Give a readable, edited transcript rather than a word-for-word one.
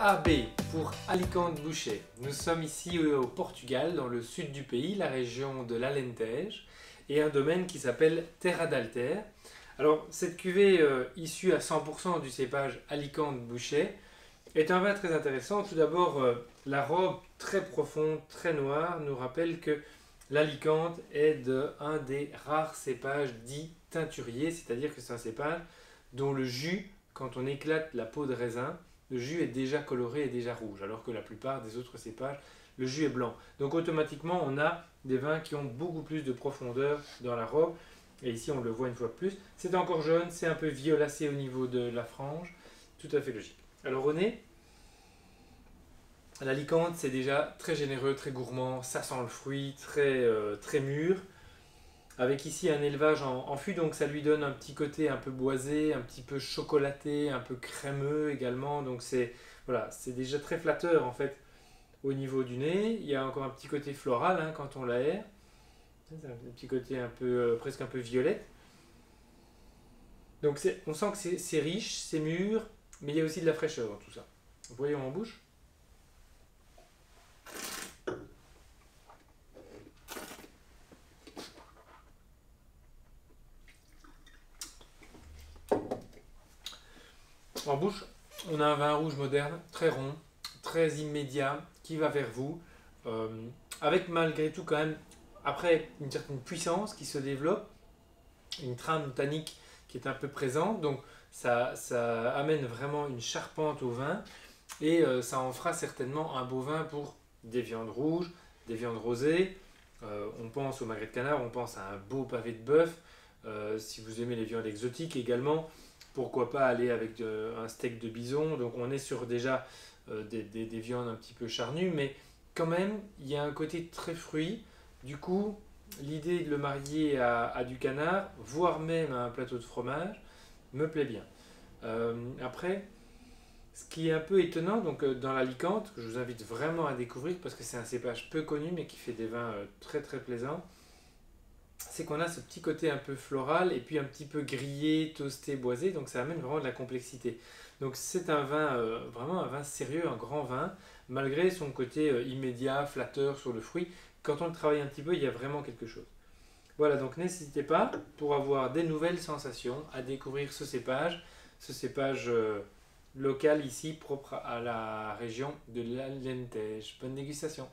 AB pour Alicante Bouschet. Nous sommes ici au Portugal, dans le sud du pays, la région de l'Alentejo, et un domaine qui s'appelle Terra d'Alter. Alors, cette cuvée issue à 100% du cépage Alicante Bouschet est un vin très intéressant. Tout d'abord, la robe très profonde, très noire, nous rappelle que l'Alicante est un des rares cépages dits teinturiers, c'est-à-dire que c'est un cépage dont le jus, quand on éclate la peau de raisin, le jus est déjà coloré et déjà rouge, alors que la plupart des autres cépages, le jus est blanc. Donc automatiquement, on a des vins qui ont beaucoup plus de profondeur dans la robe. Et ici, on le voit une fois de plus. C'est encore jaune, c'est un peu violacé au niveau de la frange. Tout à fait logique. Alors au nez, l'Alicante, c'est déjà très généreux, très gourmand. Ça sent le fruit, très mûr. Avec ici un élevage en fût, donc ça lui donne un petit côté un peu boisé, un petit peu chocolaté, un peu crémeux également. Donc c'est voilà, c'est déjà très flatteur en fait au niveau du nez. Il y a encore un petit côté floral hein, quand on l'aère. C'est un petit côté un peu presque un peu violette. Donc on sent que c'est riche, c'est mûr, mais il y a aussi de la fraîcheur dans tout ça. Voyons en bouche. En bouche, on a un vin rouge moderne, très rond, très immédiat, qui va vers vous, euh, avec malgré tout quand même, après une certaine puissance qui se développe, une trame tannique qui est un peu présente, donc ça amène vraiment une charpente au vin, et ça en fera certainement un beau vin pour des viandes rouges, des viandes rosées. On pense au magret de canard, on pense à un beau pavé de bœuf, si vous aimez les viandes exotiques également. Pourquoi pas aller avec un steak de bison. Donc on est sur déjà des viandes un petit peu charnues, mais quand même il y a un côté très fruit. Du coup, l'idée de le marier à du canard, voire même à un plateau de fromage, me plaît bien. Après, ce qui est un peu étonnant donc, dans l'Alicante, que je vous invite vraiment à découvrir parce que c'est un cépage peu connu mais qui fait des vins très plaisants, c'est qu'on a ce petit côté un peu floral et puis un petit peu grillé, toasté, boisé, donc ça amène vraiment de la complexité. Donc c'est un vin, vraiment un vin sérieux, un grand vin, malgré son côté immédiat, flatteur sur le fruit. Quand on le travaille un petit peu, il y a vraiment quelque chose. Voilà, donc n'hésitez pas, pour avoir des nouvelles sensations, à découvrir ce cépage local ici, propre à la région de l'Alentejo. Bonne dégustation!